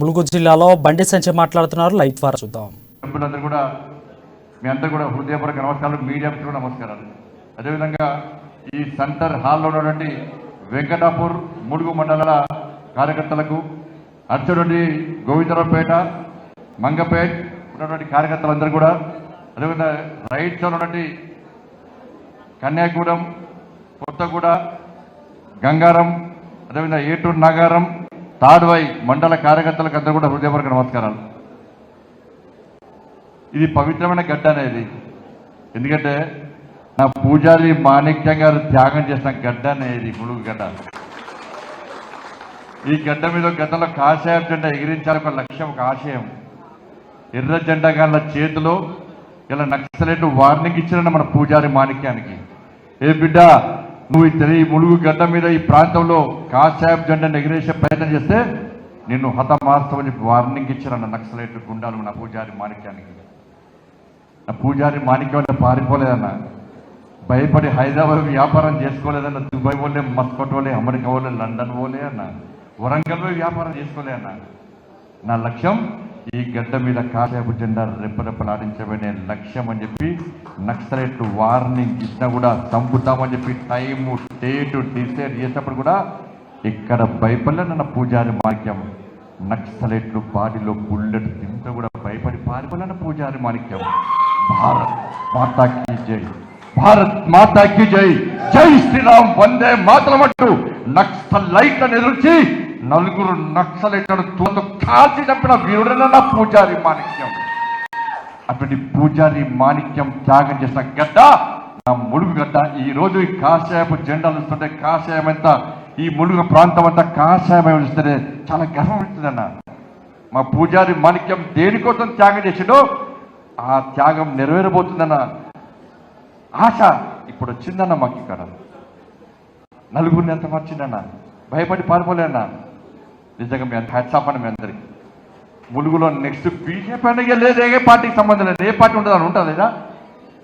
ములుగు జిల్లాలో బండి సంజయ్ మాట్లాడుతున్నారు. లైవ్ ద్వారా చూద్దాం. సభ్యులందరూ కూడా మీ అందరూ కూడా హృదయపూర్వక నమస్కారాలు, మీడియాకు కూడా నమస్కారాలు. అదేవిధంగా ఈ సెంటర్ హాల్లో ఉన్నటువంటి వెంకటాపూర్ ములుగు మండలాల కార్యకర్తలకు, అర్చనుడి గోవిందరావుపేట, మంగపేట్ ఉన్నటువంటి కార్యకర్తలందరూ కూడా, అదేవిధంగా రైట్ సైడ్ ఉన్నటువంటి కన్యాగూడెం, కొత్తగూడ, గంగారం, అదేవిధంగా ఏటూరు నాగారం, తాడ్వై మండల కార్యకర్తలకు అందరూ కూడా హృదయపూర్వక నమస్కారాలు. ఇది పవిత్రమైన గడ్డ అనేది, ఎందుకంటే నా పూజారి మాణిక్యం గారు త్యాగం చేసిన గడ్డ అనేది ములుగు గడ్డ. ఈ గడ్డ మీద గతంలో కాషాయ జెండా ఎగిరించాలి, ఒక లక్ష్యం, ఒక ఆశయం. ఎర్ర జెండా గాళ్ళ చేతిలో ఇలా నక్సలైట్ వార్నింగ్ ఇచ్చిన మన పూజారి మాణిక్యానికి, ఏ బిడ్డ నువ్వు ఈ ములుగు గడ్డ మీద ఈ ప్రాంతంలో కాషాయ జెండాను ఎగిరేసే ప్రయత్నం చేస్తే నిన్ను హతమార్చమని వార్నింగ్ ఇచ్చిన నక్సలైట్ గుండాలు నా పూజారి మాణిక్యానికి. నా పూజారి మాణిక్యం వల్ల పారిపోలేదన్న, భయపడి హైదరాబాద్ వ్యాపారం చేసుకోలేదన్న, దుబాయ్ పోలే, మస్కట్ పోలే, అమెరికా పోలే, లండన్ పోలే అన్న, వరంగల్లో వ్యాపారం చేసుకోలే అన్న. నా లక్ష్యం ఈ గడ్డ మీద కాషాయపు జెండా రెప్పరెప్పలాడించబడే లక్ష్యం అని చెప్పి నక్సలైట్లు వార్నింగ్ ఇచ్చినా కూడా చంపుతామని చెప్పి టైము డేటు డిసైడ్ చేసినప్పుడు కూడా ఇక్కడ భయపడలే నన్న పూజారి మాణిక్యం. నక్సలైట్లు బాడీలో బుల్లెట్ తింటూ కూడా భయపడి పారిపోలేన పూజారి మాణిక్యం. భారత్ మాతాకి జై, భారత్ మాతాకి జై, జై శ్రీరామ్, వందే మాతరం అంటూ నక్సలైట్లను ఎదుర్చి నలుగురు నక్సలైట్లను తోతో కాల్చి చంపిన వీరుడైన పూజారి మాణిక్యం. అటువంటి పూజారి మాణిక్యం త్యాగం చేసిన గడ్డ నా ములుగు గడ్డ. ఈ రోజు ఈ కాషాయపు జెండాలు ఇస్తుంటే, కాషాయం అంతా ఈ ములుగు ప్రాంతం అంతా కాషాయమై ఇస్తుంటే చాలా గర్వం ఇస్తుందన్న. మా పూజారి మాణిక్యం దేనికోసం త్యాగం చేసిండో ఆ త్యాగం నెరవేరబోతుందన్న ఆశ ఇప్పుడు వచ్చిందన్న. మాకు ఇక్కడ నలుగురిని ఎంత మార్చిందన్న, భయపడి పారిపోలేన్న. నిజంగా మీ హ్యాట్స్ ఆఫ్ అన్న మీ అందరికి. ములుగులో నెక్స్ట్ బీజేపీ అనేది లేదు, ఏ పార్టీకి సంబంధం లేదు. ఏ పార్టీ ఉంటుందని ఉంటుందా?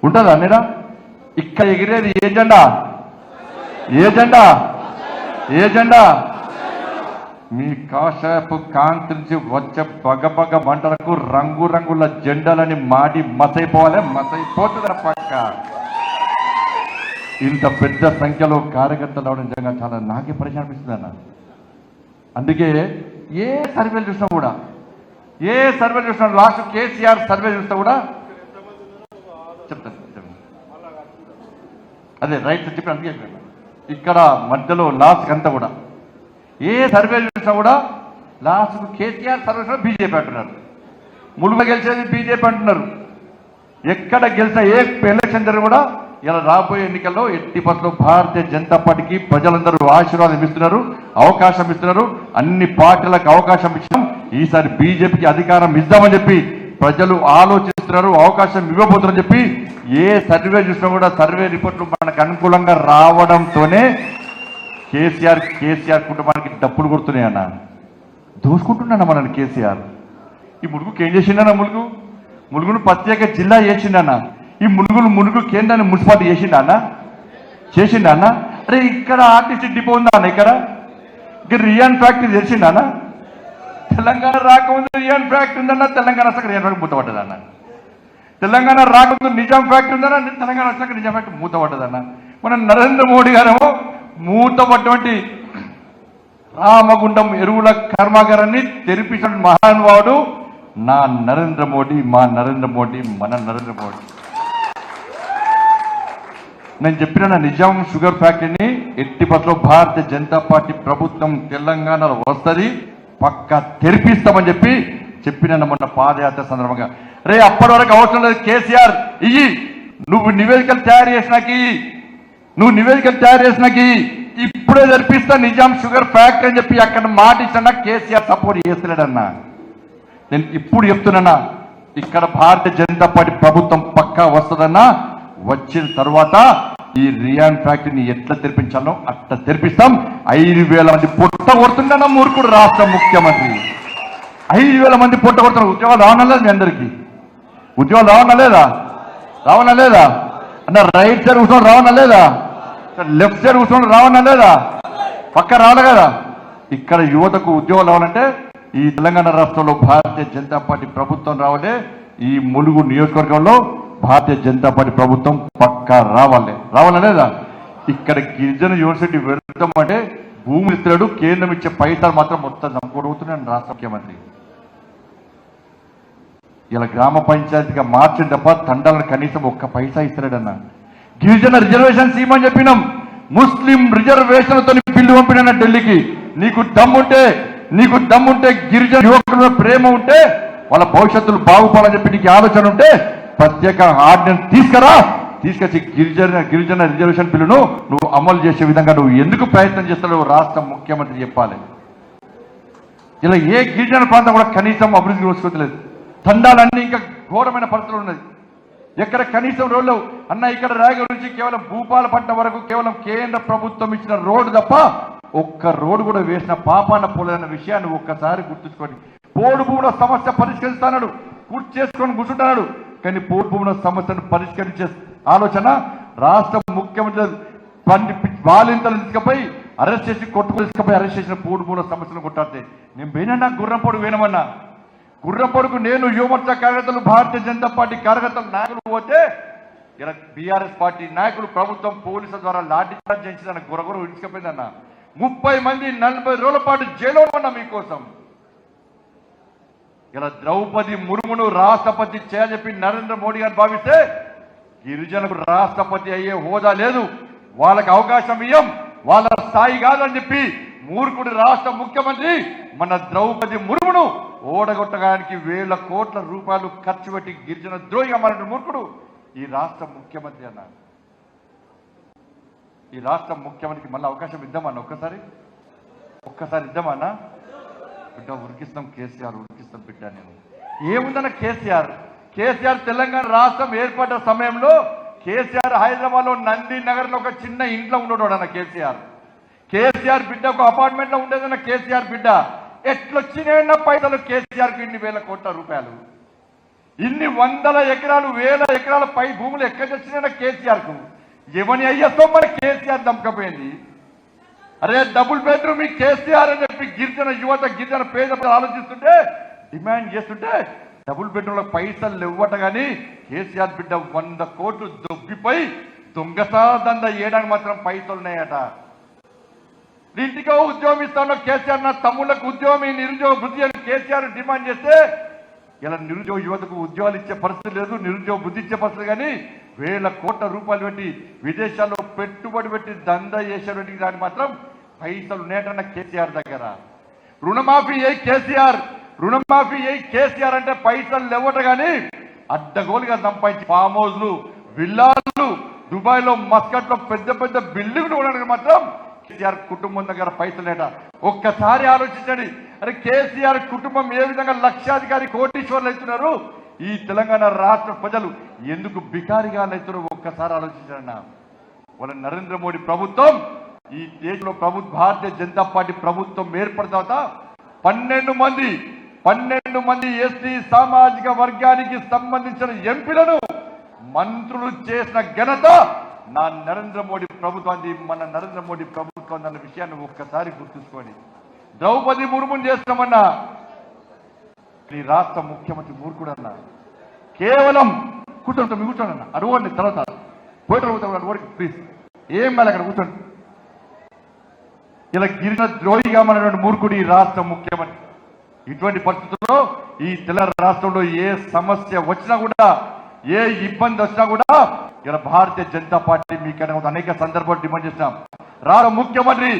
ఉంటుందా నేనా? ఇక్కడ ఎగిరేది ఏ జెండా? ఏ జెండా? ఏ జెండా? మీ కాషాయపు కాంతి నుంచి వచ్చే పగపగ మంటలకు రంగురంగుల జెండాలని మాడి మసైపోవాలి, మసైపోతుంది పక్క. ఇంత పెద్ద సంఖ్యలో కార్యకర్తలు అవడం నిజంగా చాలా నాకే పరిచయం అనిపిస్తుంది అన్న. అందుకే ఏ సర్వేలు చూసినా కూడా, ఏ సర్వేలు చూసినా, లాస్ట్ కేసీఆర్ సర్వే చూసినా కూడా చెప్తాను, అదే రైట్ చెప్పి అందుకే ఇక్కడ మధ్యలో లాస్ట్ అంతా కూడా ఏ సర్వేలు చూసినా కూడా లాస్ట్ కేసీఆర్ సర్వే బీజేపీ అంటున్నారు, ములుగు గెలిచేది బీజేపీ అంటున్నారు. ఎక్కడ గెలిచిన ఏ ఎలక్షన్ జరిగిన కూడా ఇలా రాబోయే ఎన్నికల్లో ఎట్టి పట్ల భారతీయ జనతా పార్టీకి ప్రజలందరూ ఆశీర్వాదం ఇస్తున్నారు, అవకాశం ఇస్తున్నారు. అన్ని పార్టీలకు అవకాశం ఇచ్చాం, ఈసారి బీజేపీకి అధికారం ఇద్దామని చెప్పి ప్రజలు ఆలోచిస్తున్నారు, అవకాశం ఇవ్వబోతున్నారని చెప్పి ఏ సర్వే చూసినా కూడా సర్వే రిపోర్ట్లు మనకు అనుకూలంగా రావడంతోనే కేసీఆర్ కుటుంబానికి డప్పులు కొడుతున్నాయన్న, దోసుకుంటున్నా మనల్ని కేసీఆర్. ఈ ములుగుకి ఏం చేసిండన్న? ములుగును ప్రత్యేక జిల్లా చేసిండన్న. ఈ ములుగు కేంద్రాన్ని మున్సిపాలిటీ చేసిండా అన్న? అరే ఇక్కడ ఆర్టీసీ డిపో ఉందా అన్న? ఇక్కడ రియాన్ ఫ్యాక్టరీ తెలిసిండా అన్న? తెలంగాణ రాకముందు రియాన్ ఫ్యాక్టరీ ఉందన్న, తెలంగాణ వచ్చాక రియాన్ ఫ్యాక్టరీ మూతపడ్డదన్న. తెలంగాణ రాకముందు నిజాం ఫ్యాక్టరీ ఉందన్న, తెలంగాణ వచ్చాక నిజాం ఫ్యాక్టరీ మూతపడ్డదన్న. మన నరేంద్ర మోడీ గారేమో మూతపడ్డటువంటి రామగుండం ఎరువుల కర్మాగారాన్ని తెరిపించిన మహానుభావుడు నా నరేంద్ర మోడీ, మా నరేంద్ర మోడీ, మన నరేంద్ర మోడీ. నేను చెప్పిన నిజాం షుగర్ ఫ్యాక్టరీని ఎట్టి పట్ల భారతీయ జనతా పార్టీ ప్రభుత్వం తెలంగాణలో వస్తుంది, పక్కా తెరిపిస్తామని చెప్పిన మొన్న పాదయాత్ర సందర్భంగా. రే అప్పటి వరకు అవసరం లేదు కేసీఆర్, నువ్వు నివేదికలు తయారు చేసినాకి ఇప్పుడే తెరిపిస్తా నిజాం షుగర్ ఫ్యాక్టరీ అని చెప్పి అక్కడ మాట ఇచ్చినా కేసీఆర్ సపోర్ట్ చేస్తలేడన్నా. నేను ఇప్పుడు చెప్తున్నా, ఇక్కడ భారతీయ జనతా పార్టీ ప్రభుత్వం పక్కా వస్తుందన్నా. వచ్చిన తర్వాత ఈ రియాన్ ఫ్యాక్టరీని ఎట్లా తెరిపించాలో అట్లా తెరిపిస్తాం. 5,000 మంది పొట్ట కొడుతున్నా మూర్ఖుడు రాష్ట్ర ముఖ్యమంత్రి. 5,000 మంది పొట్ట కొడుతున్నారు. ఉద్యోగాలు రావనలేదు మీ అందరికీ? ఉద్యోగాలు రావనా లేదా అన్న? రైట్ సైడ్ కూర్చొని రావనా లేదా? లెఫ్ట్ సైడ్ కూర్చొని రావనా లేదా? పక్క రావాలి కదా. ఇక్కడ యువతకు ఉద్యోగాలు రావాలంటే ఈ తెలంగాణ రాష్ట్రంలో భారతీయ జనతా పార్టీ ప్రభుత్వం రావాలే. ఈ ములుగు నియోజకవర్గంలో భారతీయ జనతా పార్టీ ప్రభుత్వం పక్కా రావాలా లేదా? ఇక్కడ గిరిజన యూనివర్సిటీ వెళ్తామంటే భూములు ఇస్తున్నాడు, కేంద్రం ఇచ్చే పైసలు మాత్రం మొత్తం చంపుకోబోతున్నాడు రాష్ట్ర ముఖ్యమంత్రి. ఇలా గ్రామ పంచాయతీగా మార్చిన తప్ప తండాలను కనీసం ఒక్క పైసా ఇస్తున్నాడన్న. గిరిజన రిజర్వేషన్ సీమని చెప్పినాం, ముస్లిం రిజర్వేషన్తో బిల్లు పంపిన ఢిల్లీకి. నీకు దమ్ముంటే గిరిజన యువకుల ప్రేమ ఉంటే వాళ్ళ భవిష్యత్తులు బాగుపడాలని చెప్పి నీకు ఆలోచన ఉంటే ప్రత్యేక ఆర్డినెన్స్ తీసుకొచ్చి గిరిజన రిజర్వేషన్ బిల్లును నువ్వు అమలు చేసే విధంగా నువ్వు ఎందుకు ప్రయత్నం చేస్తావు రాష్ట్ర ముఖ్యమంత్రి చెప్పాలి. ఇలా ఏ గిరిజన ప్రాంతం కూడా కనీసం అభివృద్ధి చేసుకోవట్లేదు. తండాలన్నీ ఇంకా ఘోరమైన పరిస్థితులు ఉన్నది. ఎక్కడ కనీసం రోడ్లు అన్న ఇక్కడ రాయగూడ నుంచి కేవలం భూపాలపట్నం వరకు కేవలం కేంద్ర ప్రభుత్వం ఇచ్చిన రోడ్డు తప్ప ఒక్క రోడ్డు కూడా వేసిన పాపాన పోలేదన్న విషయాన్ని ఒక్కసారి గుర్తుంచుకోండి. పోడు భూముల సమస్య పరిష్కరిస్తాడు, చేసుకొని కూర్చుంటున్నాడు. కానీ పోడు భూముల సమస్యను పరిష్కరించే ఆలోచన రాష్ట్ర ముఖ్యమంత్రి బాలింతలు తీసుకుపోయి అరెస్ట్ చేసిన పోడు భూముల సమస్యను కొట్టాడితే నేను పోయినా గుర్రంపోడు వేయమన్నా. గుర్రపొడుకు నేను యువమోర్చా కార్యకర్తలు భారతీయ జనతా పార్టీ కార్యకర్తలు నాయకులు పోతే ఇలా బీఆర్ఎస్ పార్టీ నాయకులు ప్రభుత్వం పోలీసుల ద్వారా లాఠీ చార్జ్ చేయించిన గురగుర విడిచిపోయిందన్న. 30 మంది 40 రోజుల పాటు జైల్లో ఉన్నా మీకోసం. ఇలా ద్రౌపది ముర్మును రాష్ట్రపతి చేయని నరేంద్ర మోడీ గారు భావిస్తే గిరిజనులకు రాష్ట్రపతి అయ్యే హోదా లేదు, వాళ్ళకి అవకాశం ఇయ్యం, వాళ్ళ స్థాయి కాదని చెప్పి మూర్ఖుడు రాష్ట్ర ముఖ్యమంత్రి మన ద్రౌపది ముర్మును ఓడగొట్టడానికి వేల కోట్ల రూపాయలు ఖర్చు పెట్టి గిరిజన ద్రోహిగా మారిన మూర్ఖుడు ఈ రాష్ట్ర ముఖ్యమంత్రి అన్నారు. ఈ రాష్ట్ర ముఖ్యమంత్రికి మళ్ళీ అవకాశం ఇద్దామన్నా, ఒక్కసారి ఇద్దామన్నా. బిడ్డ ఉరికిస్తాం కేసీఆర్, ఉరికిస్తాం బిడ్డ. నేను ఏముందన్న కేసీఆర్ తెలంగాణ రాష్ట్రం ఏర్పడ్డ సమయంలో కేసీఆర్ హైదరాబాద్లో నంది నగర్లో ఒక చిన్న ఇంట్లో ఉండేవాడు అన్న. కేసీఆర్ బిడ్డ ఒక అపార్ట్మెంట్ లో ఉండేదన్న. కేసీఆర్ బిడ్డ ఎట్లొచ్చినాయన్న పైసలు కేసీఆర్కి ఇన్ని వేల కోట్ల రూపాయలు, ఇన్ని వందల ఎకరాలు వేల ఎకరాల పై భూములు ఎక్కడికి వచ్చినాయన్న కేసీఆర్కు. ఎవని అయ్యేతో మరి కేసీఆర్ దమ్మకపోయింది. అరే డబుల్ బెడ్రూమ్ కేసీఆర్ అని చెప్పి గిరిజన యువత గిరిజన పేద ఆలోచిస్తుంటే డిమాండ్ చేస్తుంటే డబుల్ బెడ్రూమ్లో పైసలు ఇవ్వట కానీ కేసీఆర్ బిడ్డ 100 కోట్లు దొబ్బిపోయి దొంగసార దంద చేయడానికి మాత్రం పైసలు ఉన్నాయట. ఇంటికో ఉద్యోగం ఇస్తాను కేసీఆర్, నా తమ్ముళ్లకు ఉద్యోగం, నిరుద్యోగ బుద్ధి అని కేసీఆర్ డిమాండ్ చేస్తే ఇలా నిరుద్యోగ యువతకు ఉద్యోగాలు ఇచ్చే పరిస్థితి లేదు, నిరుద్యోగ బుద్ధి ఇచ్చే పరిస్థితి. కానీ వేల కోట్ల రూపాయలు పెట్టి విదేశాల్లో పెట్టుబడి పెట్టి దందా చేసేటువంటి దానికి మాత్రం పైసలు ఉన్నాయటన్న కేసీఆర్ దగ్గర. రుణమాఫీ అయ్యి కేసీఆర్ అంటే పైసలు లేవట కానీ అడ్డగోలుగా సంపాదించి ఫామ్ హౌస్లు, విల్లాలు, దుబాయ్లో మస్కట్లో పెద్ద పెద్ద బిల్డింగ్లు ఉండడానికి మాత్రం కేసీఆర్ కుటుంబం దగ్గర పైసలేట. ఒక్కసారి ఆలోచించండి. అరే కేసీఆర్ కుటుంబం ఏ విధంగా లక్షాధికారి కోటీశ్వర్లు అవుతున్నారు, ఈ తెలంగాణ రాష్ట్ర ప్రజలు ఎందుకు బికారిగా అవుతారో ఒక్కసారి ఆలోచించండి. వాళ్ళ నరేంద్ర మోడీ ప్రభుత్వం ఈ దేశంలో భారతీయ జనతా పార్టీ ప్రభుత్వం ఏర్పడిన తర్వాత 12 మంది ఎస్టీ సామాజిక వర్గానికి సంబంధించిన ఎంపీలను మంత్రులు చేసిన ఘనత నా నరేంద్ర మోడీ ప్రభుత్వాన్ని, మన నరేంద్ర మోడీ ప్రభుత్వం అన్న విషయాన్ని ఒక్కసారి గుర్తుంచుకోండి. ద్రౌపది ముర్మును చేస్తామన్నా ఈ రాష్ట్ర ముఖ్యమంత్రి మూర్ఖుడు అన్న. కేవలం కూర్చోండి అడగండి, తర్వాత పోయి ప్లీజ్ ఏం కాదు అక్కడ కూర్చోండి. ఇలా గిరిజన ద్రోహిగా మనటువంటి మూర్ఖుడు ఈ రాష్ట్ర ముఖ్యమంత్రి. ఇటువంటి పరిస్థితుల్లో ఈ తెలంగాణ రాష్ట్రంలో ఏ సమస్య వచ్చినా కూడా, ఏ ఇబ్బంది వచ్చినా కూడా ఇలా భారతీయ జనతా పార్టీ మీకైనా అనేక సందర్భాలు డిమాండ్ చేసినాం. రాష్ట్ర ముఖ్యమంత్రి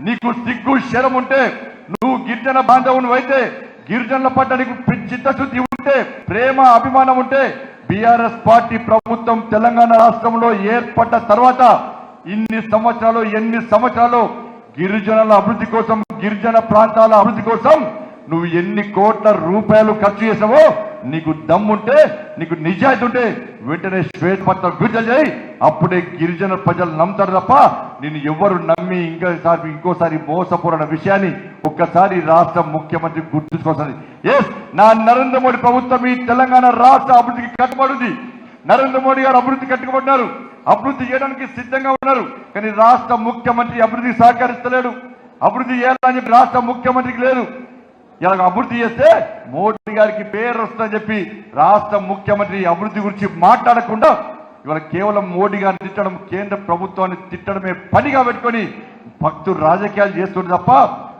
నీకు సిగ్గు శరం ఉంటే, నువ్వు గిరిజన బాంధవుని అయితే, గిరిజనుల పట్ల నీకు చిత్తశుద్ధి ఉంటే, ప్రేమ అభిమానం ఉంటే, బీఆర్ఎస్ పార్టీ ప్రభుత్వం తెలంగాణ రాష్ట్రంలో ఏర్పడ్డ తర్వాత ఎన్ని సంవత్సరాలు గిరిజనుల అభివృద్ధి కోసం, గిరిజన ప్రాంతాల అభివృద్ధి కోసం నువ్వు ఎన్ని కోట్ల రూపాయలు ఖర్చు చేసావో, నీకు దమ్ముంటే, నీకు నిజాయితీ ఉంటే వెంటనే శ్వేతపత్రం విడుదల చేయి. అప్పుడే గిరిజన ప్రజలు నమ్ముతారు తప్ప నేను ఎవరు నమ్మి ఇంకోసారి మోసపోరన్న విషయాన్ని ఒక్కసారి రాష్ట్ర ముఖ్యమంత్రి గుర్తుంచుకోవాలి. నా నరేంద్ర మోడీ ప్రభుత్వం ఈ తెలంగాణ రాష్ట్ర అభివృద్ధికి కట్టుబడింది. నరేంద్ర మోడీ గారు అభివృద్ధి కట్టుబడినారు, అభివృద్ధి చేయడానికి సిద్ధంగా ఉన్నారు. కానీ రాష్ట్ర ముఖ్యమంత్రి అభివృద్ధికి సహకరిస్తలేడు. అభివృద్ధి చేయాలని చెప్పి రాష్ట్ర ముఖ్యమంత్రికి లేదు. ఇలా అభివృద్ధి చేస్తే మోడీ గారికి పేరు వస్తుందని చెప్పి రాష్ట్ర ముఖ్యమంత్రి అభివృద్ధి గురించి మాట్లాడకుండా ఇవాళ కేవలం మోడీ గారిని తిట్టడం, కేంద్ర ప్రభుత్వాన్ని తిట్టడమే పనిగా పెట్టుకొని భక్తులు రాజకీయాలు చేస్తుండే తప్ప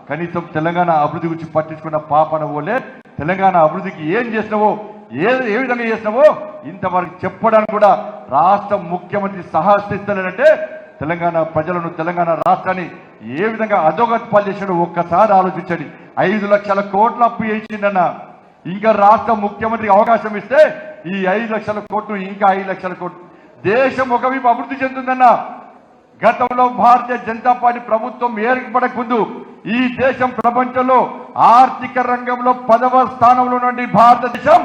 కనీసం తెలంగాణ అభివృద్ధి గురించి పట్టించుకున్న పాపన పోలే. తెలంగాణ అభివృద్ధికి ఏం చేసినావో, ఏ విధంగా చేసినావో ఇంతవరకు చెప్పడానికి కూడా రాష్ట్ర ముఖ్యమంత్రి సాహసిస్తలేనంటే తెలంగాణ ప్రజలను, తెలంగాణ రాష్ట్రాన్ని ఏ విధంగా అధోగతి పాలు చేశాడో ఒక్కసారి ఆలోచించండి. 5 లక్షల కోట్ల అప్పు చేసిందన్న. ఇంకా రాష్ట్ర ముఖ్యమంత్రికి అవకాశం ఇస్తే ఈ 5 లక్షల కోట్లు ఇంకా 5 లక్షల కోట్లు దేశం ఒకవైపు అభివృద్ధి చెందుతుందన్న. గతంలో భారతీయ జనతా పార్టీ ప్రభుత్వం ఏర్పడక ముందు ఈ దేశం ప్రపంచంలో ఆర్థిక రంగంలో 10వ స్థానంలో నుండి భారతదేశం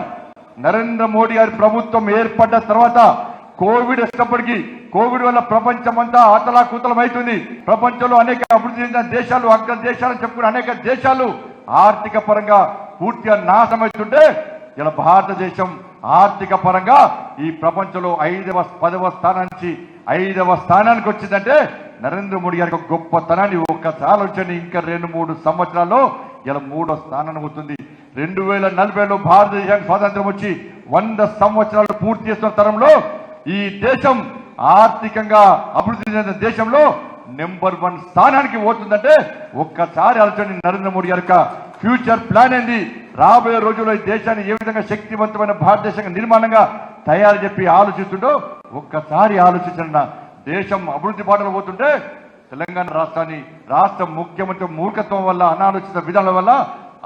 నరేంద్ర మోడీ గారి ప్రభుత్వం ఏర్పడ్డ తర్వాత కోవిడ్ వచ్చినప్పటికీ కోవిడ్ వల్ల ప్రపంచం అంతా అతలాకుతలం అవుతుంది. ప్రపంచంలో అనేక అభివృద్ధి చెందిన దేశాలు, అగ్ర దేశాలని చెప్పుకున్న అనేక దేశాలు ఆర్థిక పరంగా పూర్తిగా నాశనం అవుతుంటే ఇలా భారతదేశం ఆర్థిక పరంగా ఈ ప్రపంచంలో 10వ స్థానం నుంచి 5వ స్థానానికి వచ్చిందంటే నరేంద్ర మోడీ గారి గొప్పతనాన్ని ఒక్కసారి ఆలోచన. ఇంకా 2-3 సంవత్సరాల్లో ఇలా 3వ స్థానానికి వస్తుంది. 2040లో భారతదేశానికి స్వాతంత్రం వచ్చి 100 సంవత్సరాలు పూర్తి చేస్తున్న తరంలో ఈ దేశం ఆర్థికంగా అభివృద్ధి చెందిన దేశంలో నెంబర్ 1 స్థానానికి పోతుందంటే ఒక్కసారి ఆలోచన. నరేంద్ర మోడీ గారి ఫ్యూచర్ ప్లాన్ ఏంది, రాబోయే రోజుల్లో ఈ దేశాన్ని ఏ విధంగా శక్తివంతమైన భారతదేశంగా నిర్మాణంగా తయారు చెప్పి ఆలోచిస్తుండో ఒక్కసారి ఆలోచించిన. దేశం అభివృద్ధి బాటలో పోతుంటే తెలంగాణ రాష్ట్రాన్ని రాష్ట్ర ముఖ్యమంత్రి మూర్ఖత్వం వల్ల, అనాలోచిత విధానం వల్ల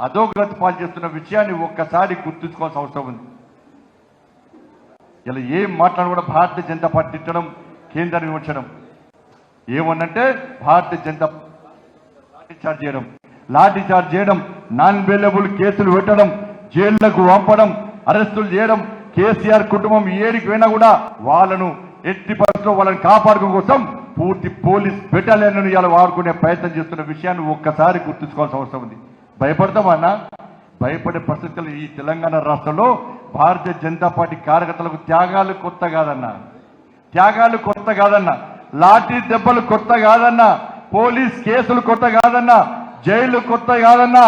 అధోగతి పాలు చేస్తున్న విషయాన్ని ఒక్కసారి గుర్తుంచుకోవాల్సిన అవసరం ఉంది. ఇలా ఏం మాట్లాడినా కూడా భారతీయ జనతా పార్టీ తిట్టడం, కేంద్రాన్ని విమర్శనం. ఏమన్నంటే భారతీయ జనతా లాఠీ చార్జ్ చేయడం, నాన్ బెయిలబుల్ కేసులు పెట్టడం, జైళ్లకు పంపడం, అరెస్టులు చేయడం. కేసీఆర్ కుటుంబం ఏడికి పోయినా కూడా వాళ్ళను ఎట్టి పరిస్థితుల్లో వాళ్ళని కాపాడుకోవడం కోసం పూర్తి పోలీస్ బెటాలియన్ ఇలా వాడుకునే ప్రయత్నం చేస్తున్న విషయాన్ని ఒక్కసారి గుర్తుంచుకోవాల్సిన అవసరం ఉంది. భయపడతామన్నా? భయపడే పరిస్థితులు ఈ తెలంగాణ రాష్ట్రంలో భారతీయ జనతా పార్టీ కార్యకర్తలకు త్యాగాలు కొత్త కాదన్నా, త్యాగాలు కొత్త కాదన్నా, లాఠీ దెబ్బలు కొత్త కాదన్నా, పోలీస్ కేసులు కొత్త కాదన్నా, జైలు కొత్త కాదన్నా.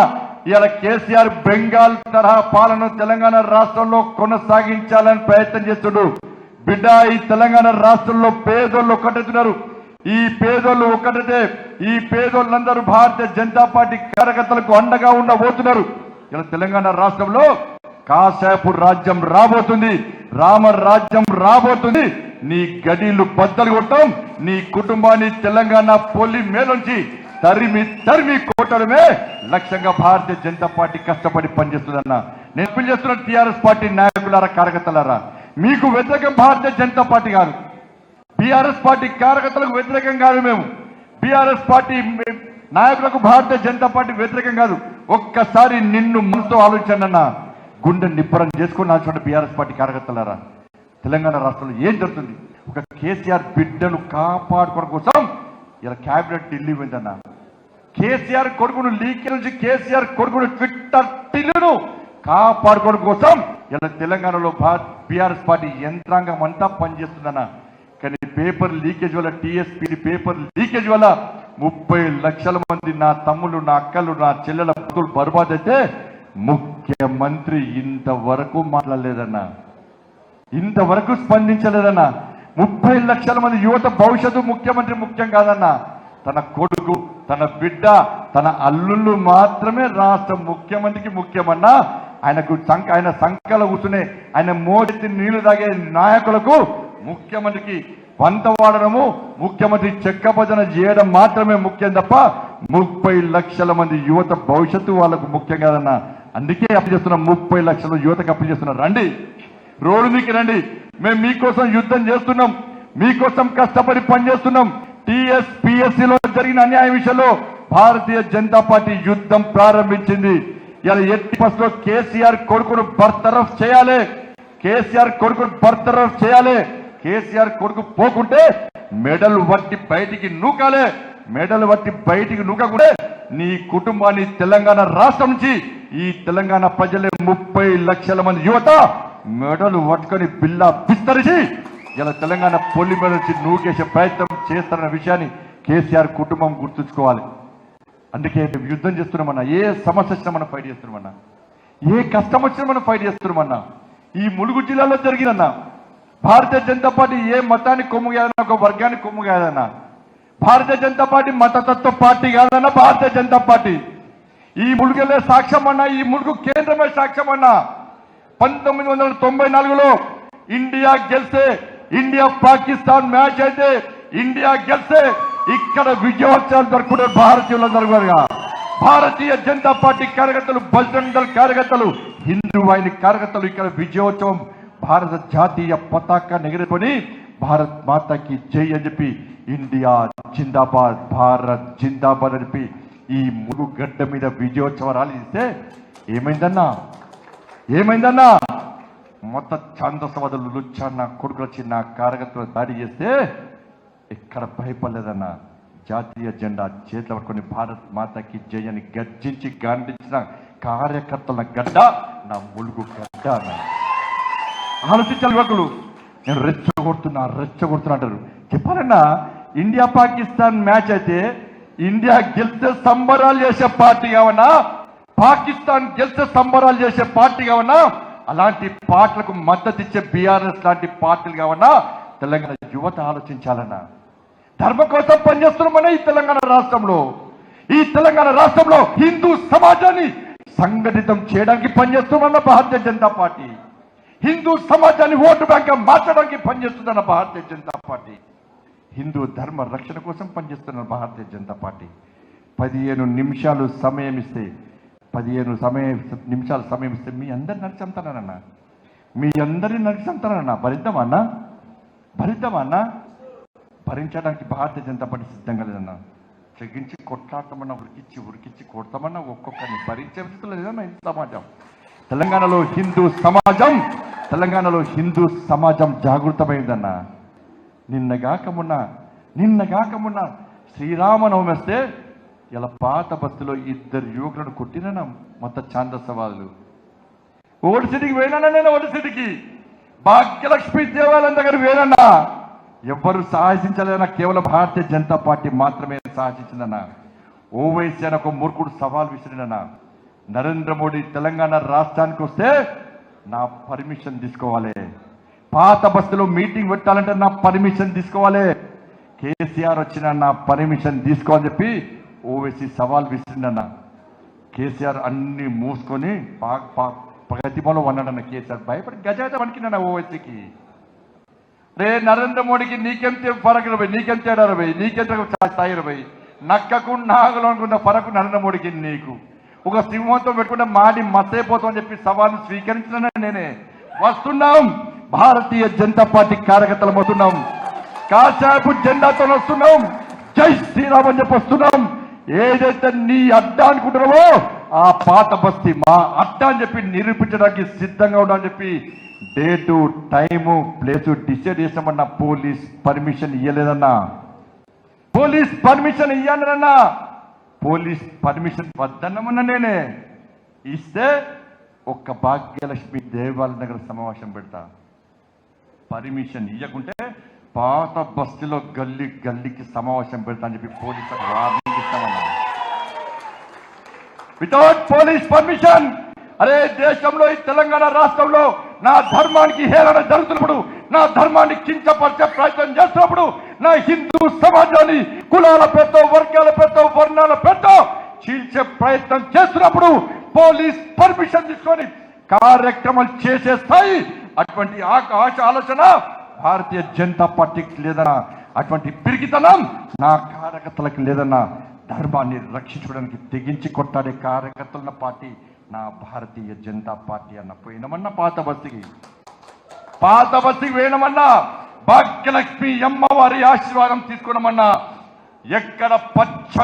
ఇలా కేసీఆర్ బెంగాల్ తరహా పాలన తెలంగాణ రాష్ట్రంలో కొనసాగించాలని ప్రయత్నం చేస్తుడు. బిడ్డ, ఈ తెలంగాణ రాష్ట్రంలో పేదోళ్ళు ఒక్కటెత్తున్నారు. ఈ పేదోళ్ళు ఒక్కటైతే ఈ పేదోళ్ళందరూ భారతీయ జనతా పార్టీ కార్యకర్తలకు అండగా ఉండబోతున్నారు. ఇలా తెలంగాణ రాష్ట్రంలో కాశాపు రాజ్యం రాబోతుంది, రామరాజ్యం రాబోతుంది. నీ గడీలు బద్దలు కొట్టం, నీ కుటుంబాన్ని తెలంగాణ పొలి మేలుంచి తరిమి కొట్టడమే లక్ష్యంగా భారతీయ జనతా పార్టీ కష్టపడి పనిచేస్తుందన్న. నేను అప్పీల్ చేస్తున్న టీఆర్ఎస్ పార్టీ నాయకులారా, కార్యకర్తలారా, మీకు వ్యతిరేకం భారతీయ జనతా పార్టీ కాదు, బీఆర్ఎస్ పార్టీ కార్యకర్తలకు వ్యతిరేకం కాదు. మేము బీఆర్ఎస్ పార్టీ నాయకులకు భారతీయ జనతా పార్టీ వ్యతిరేకం కాదు. ఒక్కసారి నిన్ను మనసుతో ఆలోచన గుండె నిబ్బరం చేసుకుని ఆలోచన. బీఆర్ఎస్ పార్టీ కార్యకర్తలారా, తెలంగాణ రాష్ట్రంలో ఏం జరుగుతుంది? ఒక కేసీఆర్ బిడ్డను కాపాడుకోవడం కోసం ఇలా క్యాబినెట్ ఢిల్లీ పోయిందన్న. కేసీఆర్ కొడుకును లీకేజ్ నుంచి కేసీఆర్ కొడుకును ట్విట్టర్ టిల్లును కాపాడుకోవడం కోసం ఇలా తెలంగాణలో బీఆర్ఎస్ పార్టీ యంత్రాంగం అంతా పనిచేస్తుందన్న. కానీ పేపర్ లీకేజ్ వల్ల, టీఎస్పీ పేపర్ లీకేజ్ వల్ల 30 లక్షల మంది నా తమ్ముళ్ళు, నా అక్కలు, నా చెల్లెల బతుకులు బర్బాద్ అయితే ముఖ్యమంత్రి ఇంతవరకు మాట్లాడలేదన్నా, ఇంతవరకు స్పందించలేదన్నా. 30 లక్షల మంది యువత భవిష్యత్తు ముఖ్యమంత్రి ముఖ్యం కాదన్నా. తన కొడుకు, తన బిడ్డ, తన అల్లుళ్ళు మాత్రమే రాష్ట్ర ముఖ్యమంత్రికి ముఖ్యమన్నా. ఆయన సంఖ్యలో కూర్చునే, ఆయన మోడెత్తి నీళ్లు తాగే నాయకులకు ముఖ్యమంత్రికి వంత వాడడము, ముఖ్యమంత్రి చెక్కభజన చేయడం మాత్రమే ముఖ్యం తప్ప 30 లక్షల మంది యువత భవిష్యత్తు వాళ్ళకు ముఖ్యం కాదన్నా. అందుకే అప్పీల్ చేస్తున్నాం, 30 లక్షల యువతకు అప్పీల్ చేస్తున్నాం. రండి, రోడ్డు మీకు రండి. మేము మీకోసం యుద్ధం చేస్తున్నాం, మీకోసం కష్టపడి పనిచేస్తున్నాం. టీఎస్పీఎస్సీలో జరిగిన అన్యాయం విషయంలో భారతీయ జనతా పార్టీ యుద్ధం ప్రారంభించింది. ఇలా ఎట్టి పరిస్థితుల్లో కేసీఆర్ కొడుకును బర్తరఫ్ చేయాలి, కేసీఆర్ కొడుకును బర్తరఫ్ చేయాలి. కేసీఆర్ కొడుకు పోకుంటే మెడలు వట్టి బయటికి నూకాలే, మెడలు వట్టి బయటికి నూకకుంటే నీ కుటుంబాన్ని తెలంగాణ రాష్ట్రం నుంచి ఈ తెలంగాణ ప్రజలే 30 లక్షల మంది యువత మెడలు పట్టుకొని బిల్లా విస్తరించి ఇలా తెలంగాణ పొల్లి మీద నుంచి నూకేసే ప్రయత్నం చేస్తారన్న విషయాన్ని కేసీఆర్ కుటుంబం గుర్తుంచుకోవాలి. అందుకే మేము యుద్ధం చేస్తున్నామన్నా, ఏ సమస్య వచ్చినా మనం ఫైట్ చేస్తున్నామన్నా, ఏ కష్టం వచ్చినా మనం ఫైట్ చేస్తున్నామన్నా. ఈ ములుగు జిల్లాలో జరిగిందన్నా. భారతీయ జనతా పార్టీ ఏ మతానికి కొమ్ము కాదన్నా, ఒక వర్గానికి కొమ్ము కాదన్నా. భారతీయ జనతా పార్టీ మతతత్వ పార్టీ కాదన్నా. భారతీయ జనతా పార్టీ ఈ ములుగులే సాక్ష్యం అన్నా, ఈ ములుగు కేంద్రమే సాక్ష్యం అన్నా. 1994లో ఇండియా గెలిస్తే, ఇండియా పాకిస్తాన్ మ్యాచ్ అయితే ఇండియా గెలిస్తే ఇక్కడ విజయోత్సవాలు జరుపుకునే భారతీయులందరూ కూడా, భారతీయ జనతా పార్టీ కార్యకర్తలు, బజరంగ్ దళ్ కార్యకర్తలు, హిందూ వాహిని కార్యకర్తలు ఇక్కడ విజయోత్సవం భారత జాతీయ పతాకాన్ని ఎగరేసుకొని భారత్ మాతాకి జై అని చెప్పి, ఇండియా జిందాబాద్, భారత్ జిందాబాద్ అని చెప్పి ఈ ములుగు గడ్డ మీద విజయోత్సవం ర్యాలీ ఇస్తే ఏమైందన్నా మొత్తం ఛాందసవాదులు లుచ్చన్న కొడుకులు వచ్చి నా కార్యకర్తలు దాడి చేస్తే ఎక్కడ భయపడలేదన్నా. జాతీయ జెండా చేతిలో పట్టుకొని భారత్ మాతకి జై అని గర్జించి గాండించిన కార్యకర్తల గడ్డ నా ములుగు గడ్డ అన్న. ఆలోచించాలి యువకులు. నేను రెచ్చగొడుతున్నా అంటారు. చెప్పాలన్నా, ఇండియా పాకిస్తాన్ మ్యాచ్ అయితే ఇండియా గెలిస్తే సంబరాలు చేసే పార్టీ కావన్నా, పాకిస్తాన్ గెలిస్తే సంబరాలు చేసే పార్టీ కావన్నా, అలాంటి పార్టీలకు మద్దతు ఇచ్చే బీఆర్ఎస్ లాంటి పార్టీలు కావన్నా తెలంగాణ యువత ఆలోచించాలన్నా. ధర్మం కోసం పనిచేస్తున్నామన్నా ఈ తెలంగాణ రాష్ట్రంలో హిందూ సమాజాన్ని సంఘటితం చేయడానికి పనిచేస్తున్న భారతీయ జనతా పార్టీ, హిందూ సమాజాన్ని ఓటు బ్యాంక్ మార్చడానికి పనిచేస్తున్న భారతీయ జనతా పార్టీ, హిందూ ధర్మ రక్షణ కోసం పనిచేస్తున్న భారతీయ జనతా పార్టీ. 15 నిమిషాలు సమయం ఇస్తే 15 నిమిషాలు సమయం ఇస్తే మీ అందరిని నడిచంతానన్నా, మీ అందరిని నడిచంతానన్నా. భరిద్దామన్నా భరించడానికి భారతీయ జనతా పార్టీ సిద్ధంగా లేదన్నా. తెగించి కొట్లాడతామన్నా, ఉరికిచ్చి కొడతామన్నా, ఒక్కొక్కరిని భరించే లేదన్నా. ఈ సమాజం తెలంగాణలో హిందూ సమాజం జాగృతమైందన్నా. నిన్నగాక మొన్న శ్రీరామనవమి వస్తే ఇలా పాత బస్సులో 2 యువకులను కొట్టినా మొత్తం ఛాందసవాదులు. ఓడి సిటీకి పోయినా నేను, ఓడి సిటీకి భాగ్యలక్ష్మి దేవాలయం దగ్గర పోయినన్నా. ఎవ్వరు సాహసించలేదన్నా, కేవలం భారతీయ జనతా పార్టీ మాత్రమే సాహసించిందన్నా. ఓవైసీ అని ఒక మూర్ఖుడు సవాల్ విసిరినన్నా. నరేంద్ర మోడీ తెలంగాణ రాష్ట్రానికి వస్తే నా పర్మిషన్ తీసుకోవాలి, పాత బస్సులో మీటింగ్ పెట్టాలంటే నా పర్మిషన్ తీసుకోవాలి, కేసీఆర్ వచ్చిన నా పర్మిషన్ తీసుకోవాలని చెప్పి ఓవైసీ సవాల్ విసిరిందన్న. కేసీఆర్ అన్ని మూసుకొని ప్రతిభలో ఉన్నాడన్న. కేసీఆర్ భయపడి గజాయిత వణికిందన్న ఓవైసీకి. రే నరేంద్ర మోడీకి నీకెంత ఫరక్ రవి, నీకెంత తేడా రవి, నీకెంత స్థాయి రవి, నక్కకు నాగలు అనుకున్న ఫరకు నరేంద్ర మోడీకి నీకు. ఒక సింహంతో పెట్టుకుంటే మాడి మస్తైపోతామని చెప్పి సవాల్ను స్వీకరించిన నేనే. వస్తున్నాం, భారతీయ జనతా పార్టీ కార్యకర్తలు వస్తున్నాం, కాషాయపు జెండాతో వస్తున్నాం, జై శ్రీరామ్ అని చెప్పి వస్తున్నాం. ఏదైతే నీ అడ్డా అనుకుంటున్నావో ఆ పాత బస్తీ మా అడ్డా అని చెప్పి నిరూపించడానికి సిద్ధంగా ఉండాలని చెప్పి డేటు, టైము, ప్లేసు డిసైడ్ చేసామన్నా. పోలీస్ పర్మిషన్ ఇవ్వలేదన్నా. పోలీస్ పర్మిషన్ ఇవ్వాలన్నా. పోలీస్ పర్మిషన్ వద్దన్నమన్నా నేనే. ఇస్తే ఒక్క భాగ్యలక్ష్మి దేవాలయం దగ్గర సమావేశం పెడతా. పర్మిషన్ ఇవ్వకుంటే పాత బస్తీలో గల్లీకి సమావేశం పెడతా అని చెప్పి పోలీసులకు వార్నింగ్ ఇస్తామన్నా. Without police permission. అరే దేశంలో, ఈ తెలంగాణ రాష్ట్రంలో నా ధర్మానికి హేళన జరుగుతున్నప్పుడు, నా ధర్మాన్ని కించపరిచే ప్రయత్నం చేస్తున్నప్పుడు, నా హిందూ సమాజాన్ని కులాల పేరుతో, వర్గాల పేరుతో, వర్ణాల పేరుతో చీల్చే ప్రయత్నం చేస్తున్నప్పుడు పోలీస్ పర్మిషన్ తీసుకొని కార్యక్రమాలు చేసే స్థాయి, అటువంటి ఆలోచన భారతీయ జనతా పార్టీకి లేదన్నా. అటువంటి పిరికితనం నా కార్యకర్తలకు లేదన్నా. ధర్మాన్ని రక్షించుకోవడానికి తెగించి కొట్టాడే కార్యకర్తలున్న పార్టీ నా భారతీయ జనతా పార్టీ అన్న. పోయినమన్నా పాత బస్తీకి పోయినమన్నా. భాగ్యలక్ష్మి అమ్మవారి ఆశీర్వాదం తీసుకున్నామన్నా. ఎక్కడ పచ్చ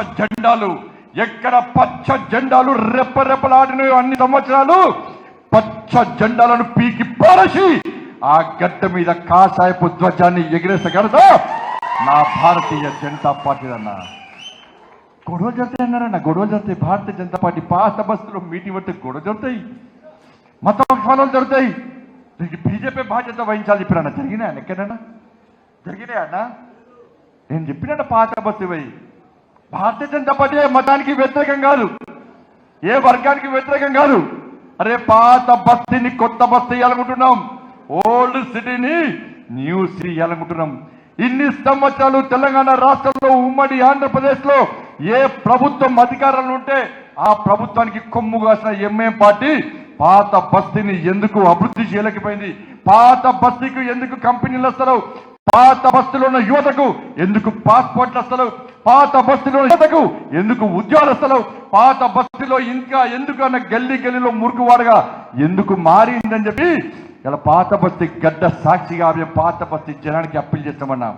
జెండాలు రెప్పరెప్పలాడినాయో అన్ని సంవత్సరాలు పచ్చ జెండాలను పీకి పారసి ఆ గడ్డ మీద కాషాయపు ధ్వజాన్ని ఎగిరేసగలదా నా భారతీయ జనతా పార్టీ అన్నా. గొడవలు జరుగుతాయి అన్నారన్న. గొడవలు జరుగుతాయి. భారతీయ జనతా పార్టీ పాత బస్సులో మీటింగ్ పెడితే గొడవ జరుగుతాయి, మత పక్షాలు జరుగుతాయి. దీనికి బీజేపీ బాధ్యత వహించాలి చెప్పినా. జరిగినాయన్న? ఎక్కడన్నా జరిగినాయన్నా? నేను చెప్పినా పాత బస్సు పోయి భారతీయ జనతా పార్టీ ఏ మతానికి వ్యతిరేకం కాదు, ఏ వర్గానికి వ్యతిరేకం కాదు. అరే పాత బస్తీని కొత్త బస్తీ ఇవ్వాలనుకుంటున్నాం, ఓల్డ్ సిటీని న్యూ సిటీ ఇవ్వాలనుకుంటున్నాం. ఇన్ని సంవత్సరాలు తెలంగాణ రాష్ట్రంలో ఉమ్మడి ఆంధ్రప్రదేశ్ లో ఏ ప్రభుత్వం అధికారంలో ఉంటే ఆ ప్రభుత్వానికి కొమ్ము కాసిన ఎంఏ పార్టీ పాత బస్తీని ఎందుకు అభివృద్ధి చేయలేకపోయింది? పాత బస్తీకి ఎందుకు కంపెనీలు వస్తారు? పాత బస్తీలో ఉన్న యువతకు ఎందుకు పాస్పోర్ట్లు వస్తారు? పాత బస్తీలో యువతకు ఎందుకు ఉద్యోగాలు వస్తారు? పాత బస్తీలో ఇంకా ఎందుకు అన్న గల్లీలో మురుగువాడగా ఎందుకు మారిందని చెప్పి ఇలా పాత బస్తీ గడ్డ సాక్షిగా మేము పాత బస్తీ జనానికి అప్పీల్ చేస్తామన్నాం.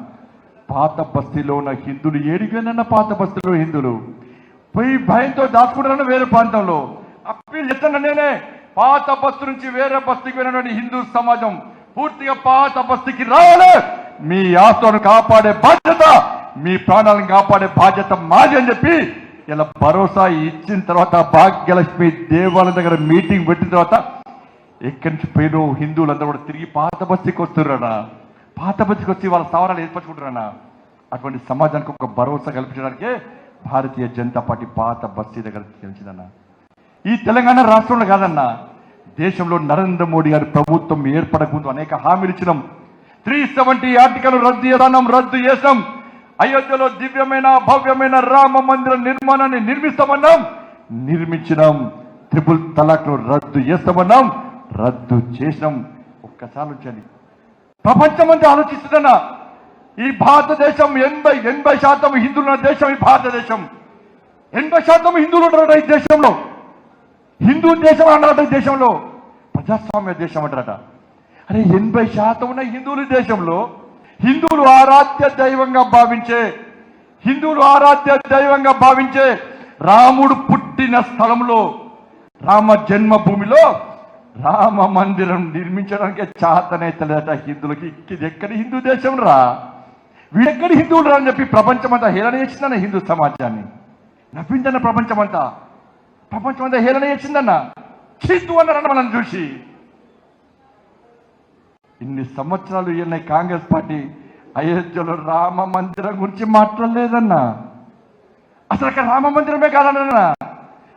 పాత బస్తీలో ఉన్న హిందువులు ఏడిపోయినన్న పాత బస్తీలో హిందువులు పోయి భయంతో దాచుకుంటారన్న వేరే ప్రాంతంలో అప్పీల్ చేస్తాను. నేనే పాత బస్తీ నుంచి వేరే బస్తీకి వెళ్ళినటువంటి హిందూ సమాజం పూర్తిగా పాత బస్తీకి రావాలి. మీ ఆస్తులను కాపాడే బాధ్యత, మీ ప్రాణాలను కాపాడే బాధ్యత మాది అని చెప్పి ఇలా భరోసా ఇచ్చిన తర్వాత భాగ్యలక్ష్మి దేవాలయం దగ్గర మీటింగ్ పెట్టిన తర్వాత ఎక్కడి నుంచి పోయిన హిందువులందరూ కూడా తిరిగి పాత బస్తీకి వస్తున్నారన్నా, పాత బస్తీకి వచ్చి వాళ్ళ స్థావరాలు ఏర్పరచుకుంటారన్నా. అటువంటి సమాజానికి ఒక భరోసా కల్పించడానికే భారతీయ జనతా పార్టీ పాత బస్తీ దగ్గర తెలిసిందన్న. ఈ తెలంగాణ రాష్ట్రంలో కాదన్నా, దేశంలో నరేంద్ర మోడీ గారి ప్రభుత్వం ఏర్పడక ముందు అనేక హామీలు ఇచ్చినాం. 370 ఆర్టికల్ రద్దు చేసాం. అయోధ్యలో దివ్యమైన భవ్యమైన రామ మందిర నిర్మాణాన్ని నిర్మిస్తామన్నాం, నిర్మించినాం. ట్రిపుల్ తలాక్ ను రద్దు చేస్తామన్నాం, రద్దు చేసినాం. ఒక్కసారి వచ్చండి, ప్రపంచమంతా ఆలోచిస్తుందన్నా. ఈ భారతదేశం 80% హిందువుల దేశం. ఈ భారతదేశం 80% హిందువులు ఉంటారట ఈ దేశంలో. హిందూ దేశం అన్నారట ఈ దేశంలో, ప్రజాస్వామ్య దేశం అంటారట. అరే 80% ఉన్న హిందువుల దేశంలో హిందువులు ఆరాధ్య దైవంగా భావించే రాముడు పుట్టిన స్థలంలో, రామ జన్మభూమిలో రామ మందిరం నిర్మించడానికి చాతనైతలేదట హిందువులకి. ఇది ఎక్కడి హిందూ దేశం రా, వీడెక్కడి హిందువులు రా అని చెప్పి ప్రపంచమంతా హేళన చేసిందన్న హిందూ సమాజాన్ని. నవ్విందన్న ప్రపంచమంతా హేళన చేసిందన్న. చీతు అన్నారన్న మనం చూసి. ఇన్ని సంవత్సరాలు ఈయన కాంగ్రెస్ పార్టీ అయోధ్యలో రామ మందిరం గురించి మాట్లాడలేదన్నా. అసలు అక్కడ రామ మందిరమే కాదన్నా,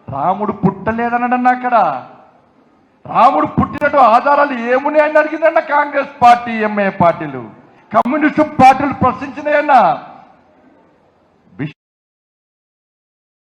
రాముడు పుట్టలేదన్నాడన్నా. అక్కడ రాముడు పుట్టినట్టు ఆధారాలు ఏమున్నాయని అడిగిందన్న కాంగ్రెస్ పార్టీ, ఎంఏ పార్టీలు, కమ్యూనిస్టు పార్టీలు ప్రశ్నించినాయన్నా.